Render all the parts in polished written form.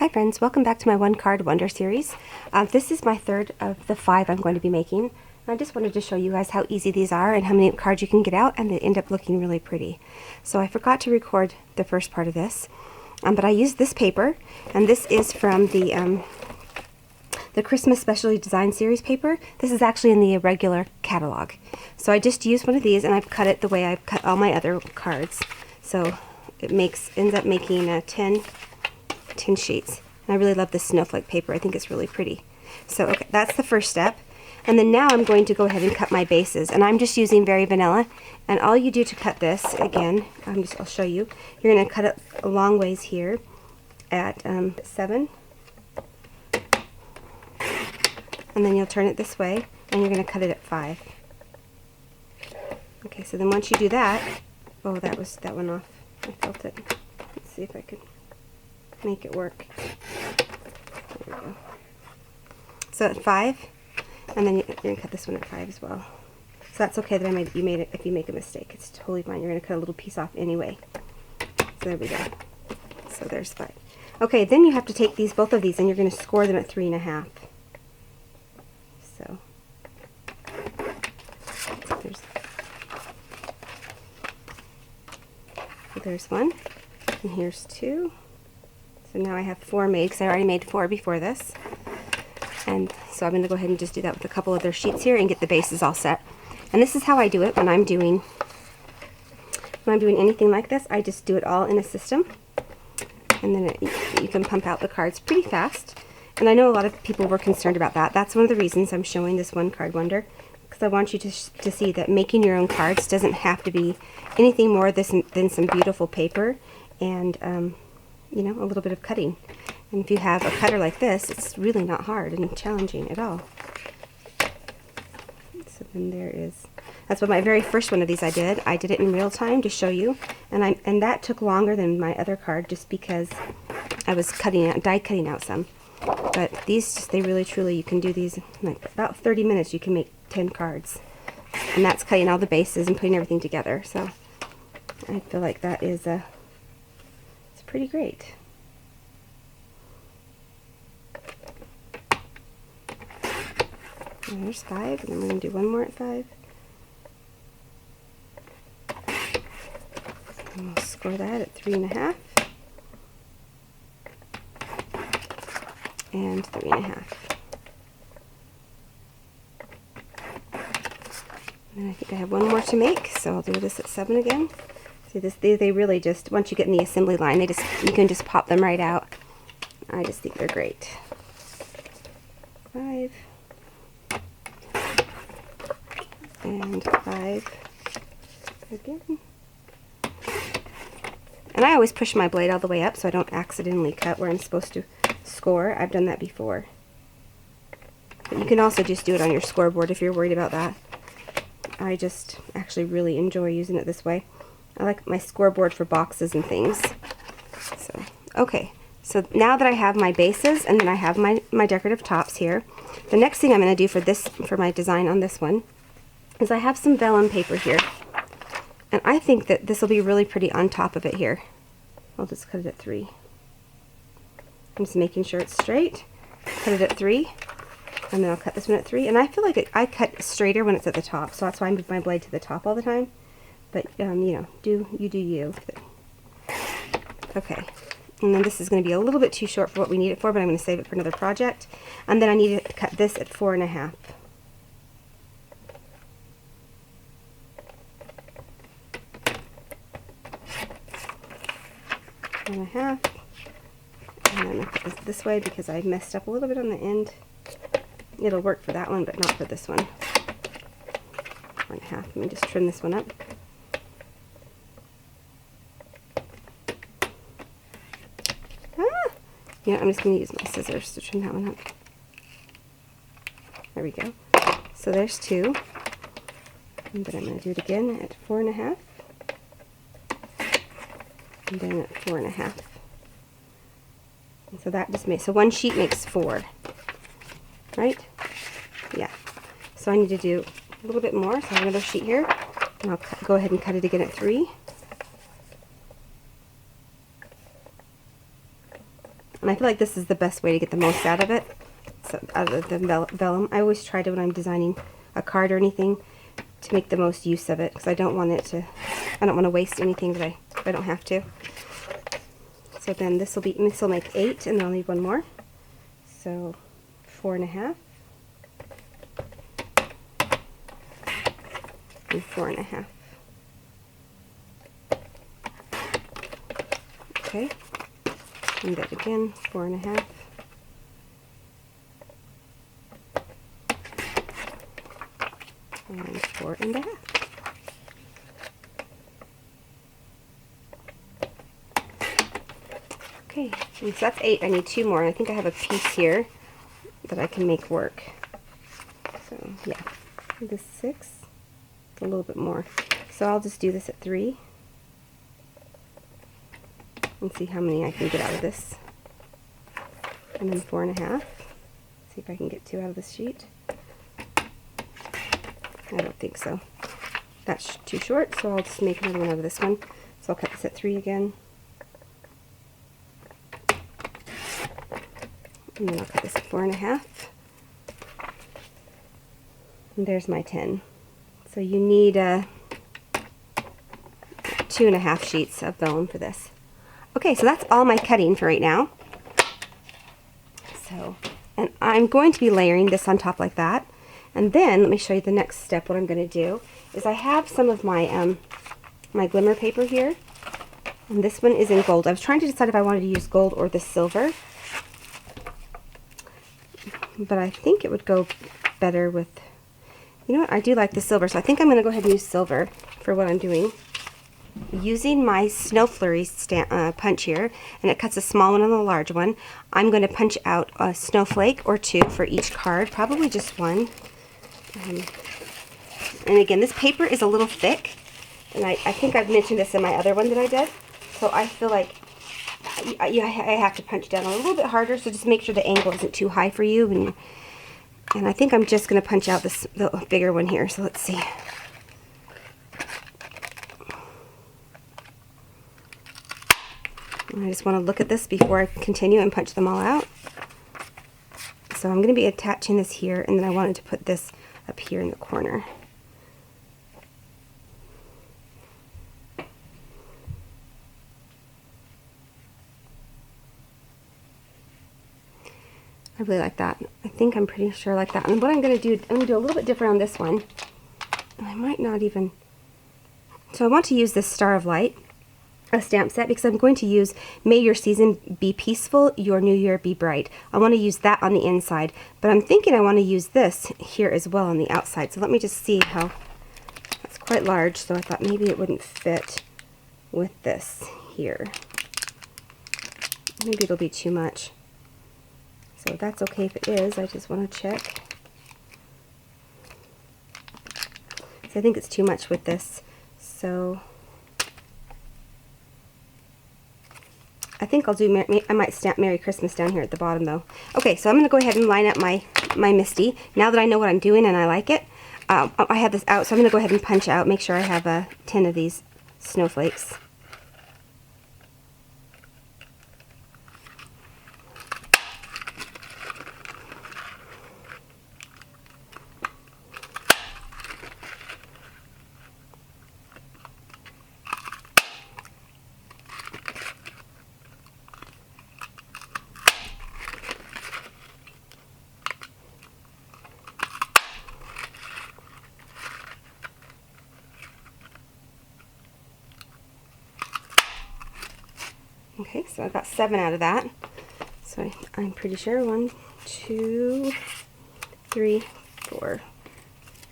Hi friends, welcome back to my One Card Wonder series. This is my third of the 5 I'm going to be making. And I just wanted to show you guys how easy these are and how many cards you can get out, and they end up looking really pretty. So I forgot to record the first part of this, but I used this paper, and this is from the Christmas Specialty Design Series paper. This is actually in the regular catalog. So I just used one of these, and I've cut it the way I've cut all my other cards. So it ends up making 10 sheets. And I really love this snowflake paper. I think it's really pretty. So okay, that's the first step. And then now I'm going to go ahead and cut my bases. And I'm just using Very Vanilla. And all you do to cut this, again, I'll show you. You're going to cut it a long ways here at 7. And then you'll turn it this way, and you're going to cut it at 5. Okay, so then once you do that, oh, that one off. I felt it. Let's see if I can make it work. There we go. So at 5, and then you're going to cut this one at 5 as well. So that's okay that you made it. If you make a mistake, it's totally fine. You're going to cut a little piece off anyway. So there we go. So there's 5. Okay, then you have to take both of these, and you're going to score them at 3.5. So there's one, and here's 2. So now I have 4 made, because I already made 4 before this. And so I'm going to go ahead and just do that with a couple other sheets here and get the bases all set. And this is how I do it when I'm doing anything like this. I just do it all in a system, and then you can pump out the cards pretty fast. And I know a lot of people were concerned about that. That's one of the reasons I'm showing this One Card Wonder, because I want you to see that making your own cards doesn't have to be anything more than some beautiful paper and you know, a little bit of cutting. And if you have a cutter like this, it's really not hard and challenging at all. So then that's what my very first one of these I did. I did it in real time to show you, and that took longer than my other card just because I was die cutting out some. But these, they really truly, you can do these in like about 30 minutes. You can make 10 cards, and that's cutting all the bases and putting everything together. So I feel like that is it's pretty great. And there's 5, and then we're going to do one more at 5. And we'll score that at 3.5. And 3.5. And I think I have one more to make, so I'll do this at 7 again. See this? They really just, once you get in the assembly line, you can just pop them right out. I just think they're great. 5 and 5 again. And I always push my blade all the way up so I don't accidentally cut where I'm supposed to score. I've done that before. But you can also just do it on your scoreboard if you're worried about that. I just actually really enjoy using it this way. I like my scoreboard for boxes and things. So, okay. So now that I have my bases and then I have my decorative tops here, the next thing I'm going to do for my design on this one is I have some vellum paper here. And I think that this will be really pretty on top of it here. I'll just cut it at 3. I'm just making sure it's straight. Cut it at 3. And then I'll cut this one at 3. And I feel like I cut straighter when it's at the top, so that's why I move my blade to the top all the time. But, you know, do you. Okay. And then this is going to be a little bit too short for what we need it for, but I'm going to save it for another project. And then I need to cut this at 4.5. 4.5. And I'm going to put this way because I messed up a little bit on the end. It'll work for that one, but not for this one. 4.5. Let me just trim this one up. Yeah, I'm just going to use my scissors to trim that one up. There we go. So there's 2. But I'm going to do it again at 4.5. And then at 4.5. And so that just makes, so one sheet makes 4. Right? Yeah. So I need to do a little bit more. So I have another sheet here. And I'll go ahead and cut it again at 3. And I feel like this is the best way to get the most out of it, so out of the vellum. I always try to, when I'm designing a card or anything, to make the most use of it, because I don't want to waste anything that I don't have to. So then this will make 8, and then I'll need one more. So 4.5 and 4.5. Okay, and that again, 4.5. And 4.5. Okay, and so that's 8. I need 2 more. I think I have a piece here that I can make work. So yeah, this 6, a little bit more. So I'll just do this at 3 and see how many I can get out of this. And then 4.5. See if I can get 2 out of this sheet. I don't think so. That's too short, so I'll just make another one out of this one. So I'll cut this at 3 again. And then I'll cut this at 4.5. And there's my 10. So you need 2.5 sheets of vellum for this. Okay, so that's all my cutting for right now. So, and I'm going to be layering this on top like that. And then, let me show you the next step. What I'm going to do is I have some of my my glimmer paper here. And this one is in gold. I was trying to decide if I wanted to use gold or the silver. But I think it would go better with, you know what, I do like the silver. So I think I'm going to go ahead and use silver for what I'm doing. Using my Snow Flurry punch here, and it cuts a small one and a large one, I'm going to punch out a snowflake or 2 for each card, probably just 1. And again, this paper is a little thick, and I think I've mentioned this in my other one that I did, so I feel like I have to punch down a little bit harder, so just make sure the angle isn't too high for you. And I think I'm just going to punch out the bigger one here, so let's see. I just want to look at this before I continue and punch them all out. So I'm going to be attaching this here, and then I wanted to put this up here in the corner. I really like that. I think I'm pretty sure I like that. And what I'm going to do, I'm going to do a little bit different on this one. I might not even... So I want to use this Star of Light, a stamp set, because I'm going to use May Your Season Be Peaceful, Your New Year Be Bright. I want to use that on the inside, but I'm thinking I want to use this here as well on the outside. So let me just see how... That's quite large, so I thought maybe it wouldn't fit with this here. Maybe it'll be too much. So that's okay if it is. I just want to check. So I think it's too much with this. So I think I'll do, I might stamp Merry Christmas down here at the bottom though. Okay, so I'm going to go ahead and line up my Misty. Now that I know what I'm doing and I like it, I have this out, so I'm going to go ahead and punch out, make sure I have 10 of these snowflakes. Okay, so I got 7 out of that. So I'm pretty sure 1, 2, 3, 4,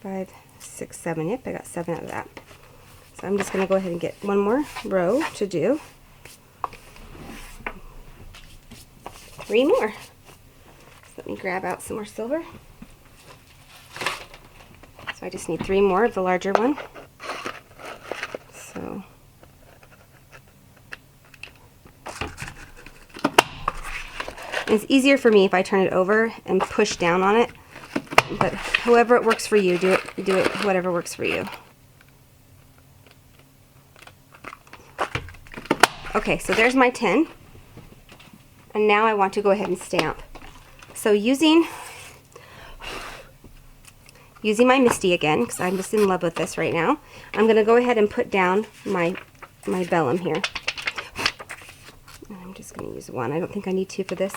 5, 6, 7. Yep, I got 7 out of that. So I'm just going to go ahead and get one more row to do. 3 more. So let me grab out some more silver. So I just need 3 more of the larger one. So it's easier for me if I turn it over and push down on it, but however it works for you, do it whatever works for you. Okay, so there's my 10. And now I want to go ahead and stamp. So using my Misty again, because I'm just in love with this right now, I'm going to go ahead and put down my vellum here. And I'm just going to use one. I don't think I need two for this.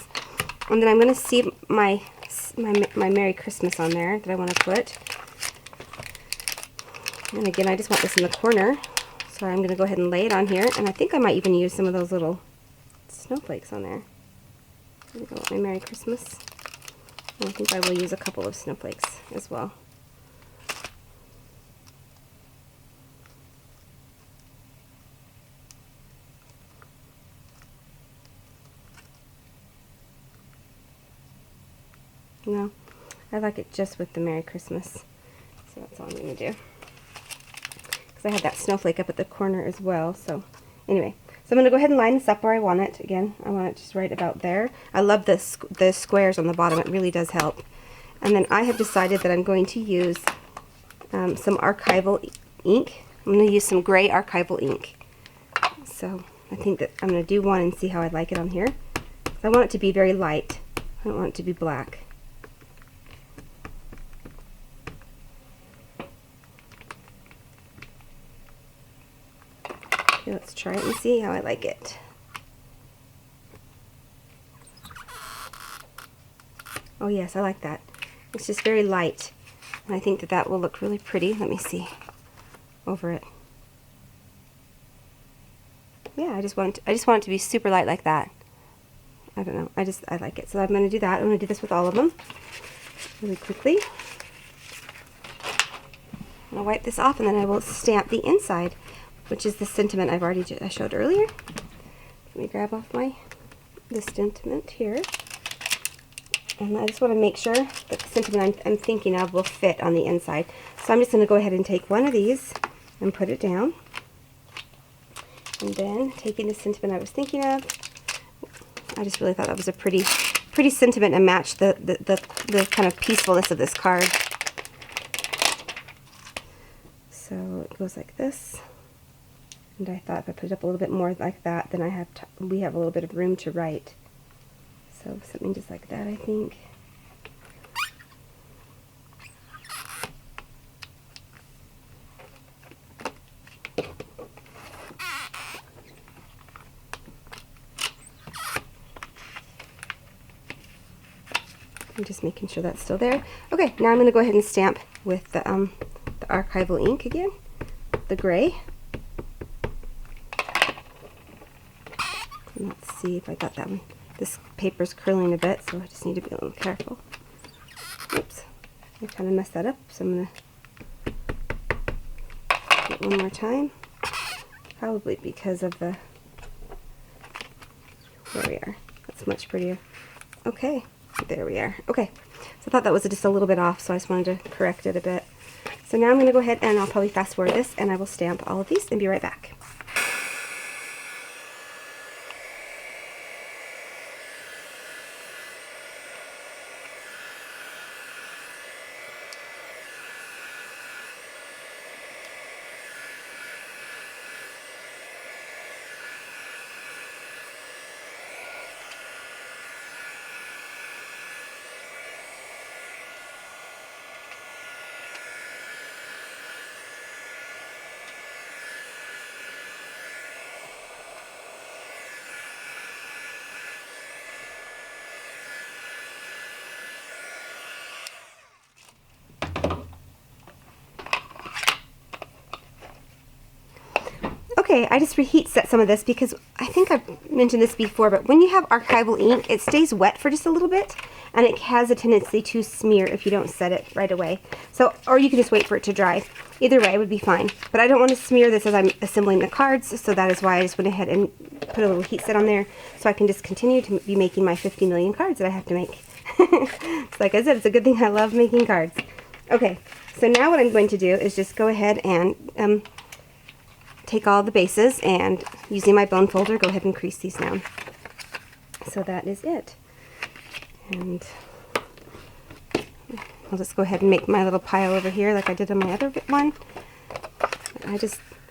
And then I'm going to see my Merry Christmas on there that I want to put. And again, I just want this in the corner. So I'm going to go ahead and lay it on here. And I think I might even use some of those little snowflakes on there. There we go, my Merry Christmas. And I think I will use a couple of snowflakes as well. No, I like it just with the Merry Christmas. So that's all I'm going to do. Because I have that snowflake up at the corner as well. So anyway, so I'm going to go ahead and line this up where I want it. Again, I want it just right about there. I love the squares on the bottom. It really does help. And then I have decided that I'm going to use some archival ink. I'm going to use some gray archival ink. So I think that I'm going to do one and see how I like it on here. I want it to be very light. I don't want it to be black. Okay, let's try it and see how I like it. Oh yes, I like that. It's just very light. And I think that that will look really pretty. Let me see over it. Yeah, I just want it to be super light like that. I don't know. I like it. So I'm going to do that. I'm going to do this with all of them really quickly. I'll wipe this off and then I will stamp the inside, which is the sentiment I showed earlier. Let me grab off the sentiment here. And I just want to make sure that the sentiment I'm thinking of will fit on the inside. So I'm just going to go ahead and take one of these and put it down. And then taking the sentiment I was thinking of, I just really thought that was a pretty sentiment and match the kind of peacefulness of this card. So it goes like this. And I thought if I put it up a little bit more like that, then we have a little bit of room to write. So something just like that, I think. I'm just making sure that's still there. Okay, now I'm going to go ahead and stamp with the archival ink again, the gray. Let's see if I got that one. This paper's curling a bit, so I just need to be a little careful. Oops, I kind of messed that up, so I'm going to do it one more time. Probably because of there we are. That's much prettier. Okay, there we are. Okay, so I thought that was just a little bit off, so I just wanted to correct it a bit. So now I'm going to go ahead and I'll probably fast forward this, and I will stamp all of these and be right back. Okay, I just reheat set some of this because I think I've mentioned this before, but when you have archival ink, it stays wet for just a little bit, and it has a tendency to smear if you don't set it right away. So, or you can just wait for it to dry. Either way would be fine. But I don't want to smear this as I'm assembling the cards, so that is why I just went ahead and put a little heat set on there, so I can just continue to be making my 50 million cards that I have to make. It's like I said, it's a good thing I love making cards. Okay, so now what I'm going to do is just go ahead and take all the bases and using my bone folder, go ahead and crease these down. So that is it. And I'll just go ahead and make my little pile over here like I did on my other one. I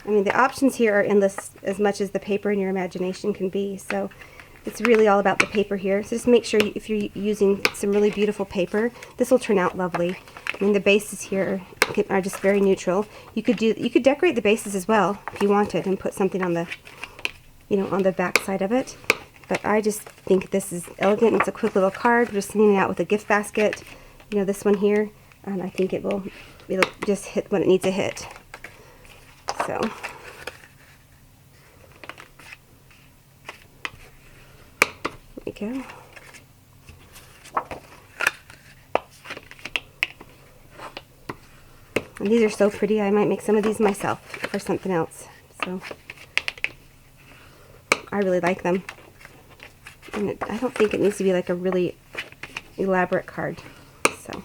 mean, the options here are endless as much as the paper and your imagination can be. So it's really all about the paper here. So just make sure if you're using some really beautiful paper, this will turn out lovely. I mean, the bases here are just very neutral. You could decorate the bases as well if you wanted and put something on the, on the back side of it. But I just think this is elegant. It's a quick little card. We're just sending it out with a gift basket. This one here, and I think it'll just hit when it needs to hit. So. There we go. And these are so pretty. I might make some of these myself for something else. So I really like them. And I don't think it needs to be like a really elaborate card. So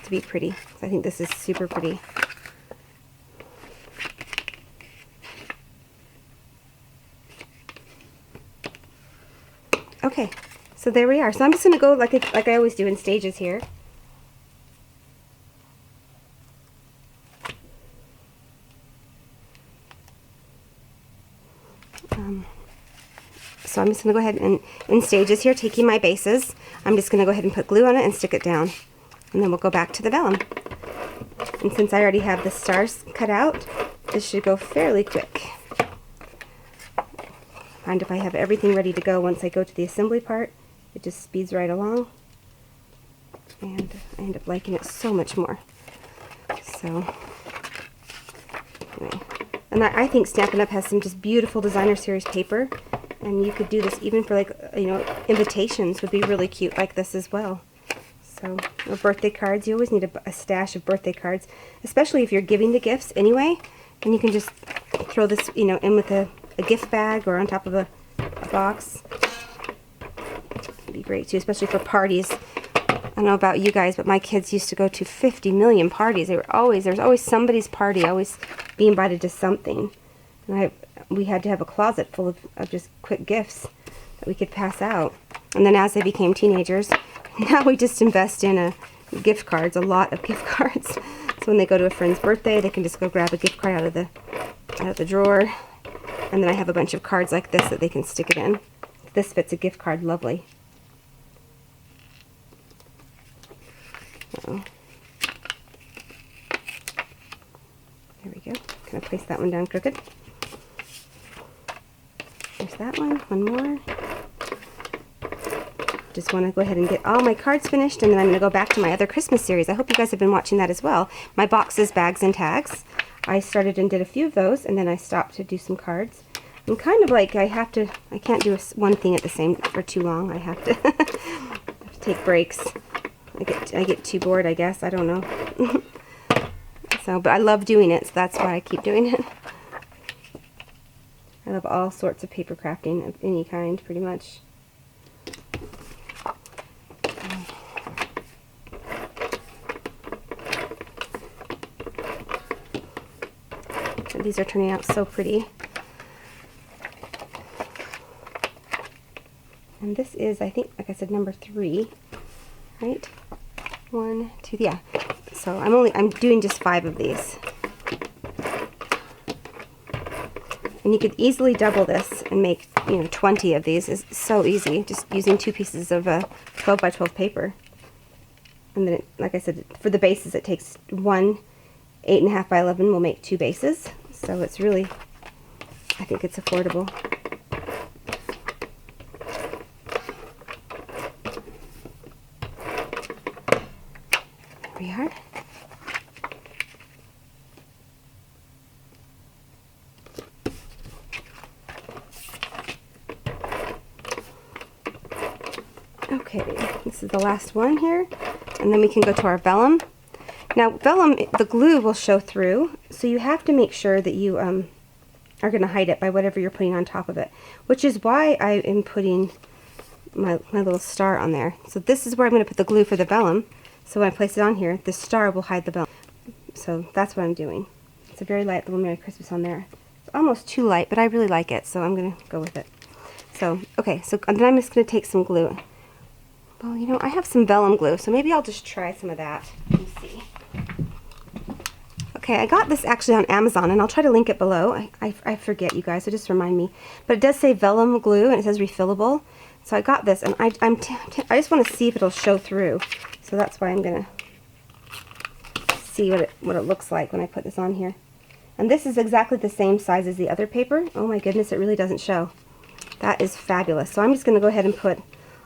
to be pretty. I think this is super pretty. Okay, so there we are. So I'm just going to go like I always do in stages here. So I'm just going to go ahead and in stages here, taking my bases, I'm just going to go ahead and put glue on it and stick it down. And then we'll go back to the vellum. And since I already have the stars cut out, this should go fairly quick. And if I have everything ready to go once I go to the assembly part, it just speeds right along. And I end up liking it so much more. So, anyway. And I think Stampin' Up! Has some just beautiful designer series paper. And you could do this even for invitations would be really cute like this as well. So, or birthday cards. You always need a stash of birthday cards, especially if you're giving the gifts anyway. And you can just throw this, in with a gift bag or on top of a box. It'd be great too, especially for parties. I don't know about you guys, but my kids used to go to 50 million parties. There was always somebody's party, always being invited to something. And we had to have a closet full of just quick gifts that we could pass out. And then as they became teenagers, now we just invest in gift cards, a lot of gift cards. So when they go to a friend's birthday, they can just go grab a gift card out of the drawer. And then I have a bunch of cards like this that they can stick it in. This fits a gift card lovely. Uh-oh. There we go. Gonna place that one down crooked. There's that one more. Just want to go ahead and get all my cards finished, and then I'm going to go back to my other Christmas series. I hope you guys have been watching that as well. My boxes, bags, and tags. I started and did a few of those, and then I stopped to do some cards. I'm kind of like I can't do one thing at the same for too long. I have to, have to take breaks. I get too bored, I guess. I don't know. So, but I love doing it, so that's why I keep doing it. I love all sorts of paper crafting of any kind, pretty much. And these are turning out so pretty. And this is, I think, like I said, number 3, right? 1, 2, yeah. So I'm doing just 5 of these. And you could easily double this and make, 20 of these. It's so easy, just using 2 pieces of 12 by 12 paper. And then, like I said, for the bases, it takes 1 8.5 by 11 will make 2 bases. So it's really, I think it's affordable. There we are. Okay, this is the last one here, and then we can go to our vellum. Now, vellum, the glue will show through, so you have to make sure that you are going to hide it by whatever you're putting on top of it, which is why I am putting my little star on there. So this is where I'm going to put the glue for the vellum. So when I place it on here, the star will hide the vellum. So that's what I'm doing. It's a very light little Merry Christmas on there. It's almost too light, but I really like it, so I'm going to go with it. So, okay, so then I'm just going to take some glue. Well, I have some vellum glue, so maybe I'll just try some of that and see. Okay, I got this actually on Amazon, and I'll try to link it below. I forget, you guys, so just remind me. But it does say vellum glue, and it says refillable. So I got this, and I just want to see if it'll show through. So that's why I'm going to see what it looks like when I put this on here. And this is exactly the same size as the other paper. Oh my goodness, it really doesn't show. That is fabulous. So I'm just going to go ahead and put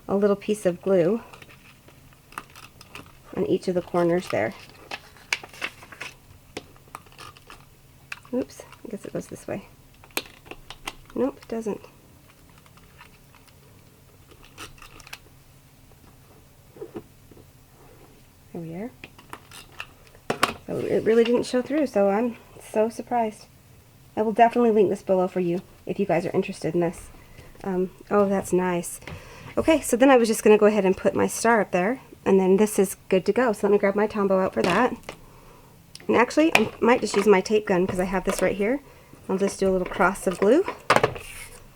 a little piece of glue on each of the corners there. Oops, I guess it goes this way. Nope, it doesn't. There we are. So it really didn't show through, so I'm so surprised. I will definitely link this below for you if you guys are interested in this. Oh, that's nice. Okay, so then I was just going to go ahead and put my star up there, and then this is good to go. So let me grab my Tombow out for that. And actually, I might just use my tape gun because I have this right here. I'll just do a little cross of glue.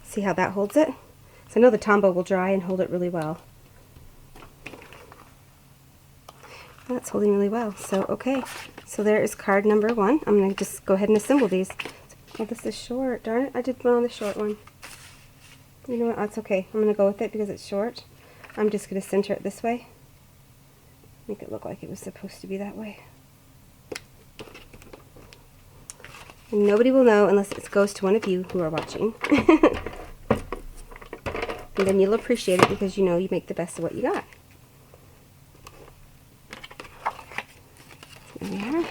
See how that holds it. So I know the Tombow will dry and hold it really well. That's holding really well. So, okay. So there is card number 1. I'm going to just go ahead and assemble these. Oh, this is short. Darn it. I did one on the short one. You know what? That's okay. I'm going to go with it because it's short. I'm just going to center it this way. Make it look like it was supposed to be that way. And nobody will know unless it goes to one of you who are watching. And then you'll appreciate it because you know you make the best of what you got. There we are.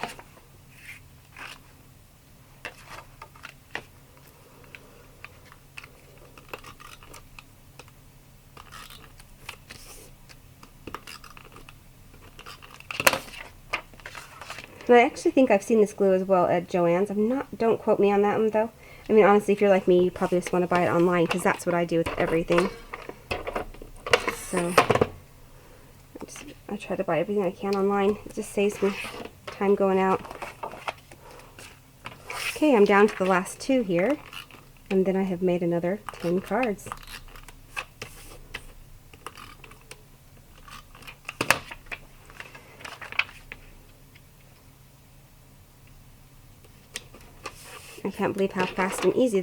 And I actually think I've seen this glue as well at Joann's. Don't quote me on that one though. I mean, honestly, if you're like me, you probably just want to buy it online because that's what I do with everything. So I try to buy everything I can online. It just saves me time going out. Okay, I'm down to the last 2 here, and then I have made another 10 cards. I can't believe how fast and easy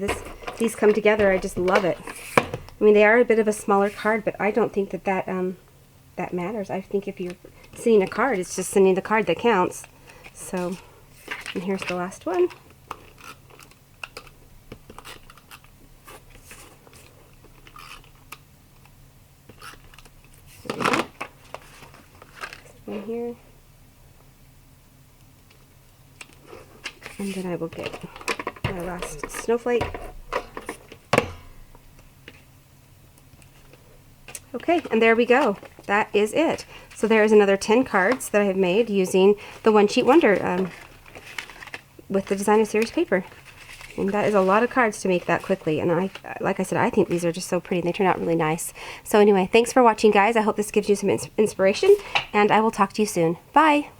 these come together. I just love it. I mean, they are a bit of a smaller card, but I don't think that matters. I think if you're sending a card, it's just sending the card that counts. So, and here's the last one. This one here. And then I will get my last snowflake. Okay, and there we go. That is it. So there is another 10 cards that I have made using the One Sheet Wonder with the Designer Series paper. And that is a lot of cards to make that quickly. And like I said, I think these are just so pretty and they turn out really nice. So anyway, thanks for watching, guys. I hope this gives you some inspiration, and I will talk to you soon. Bye!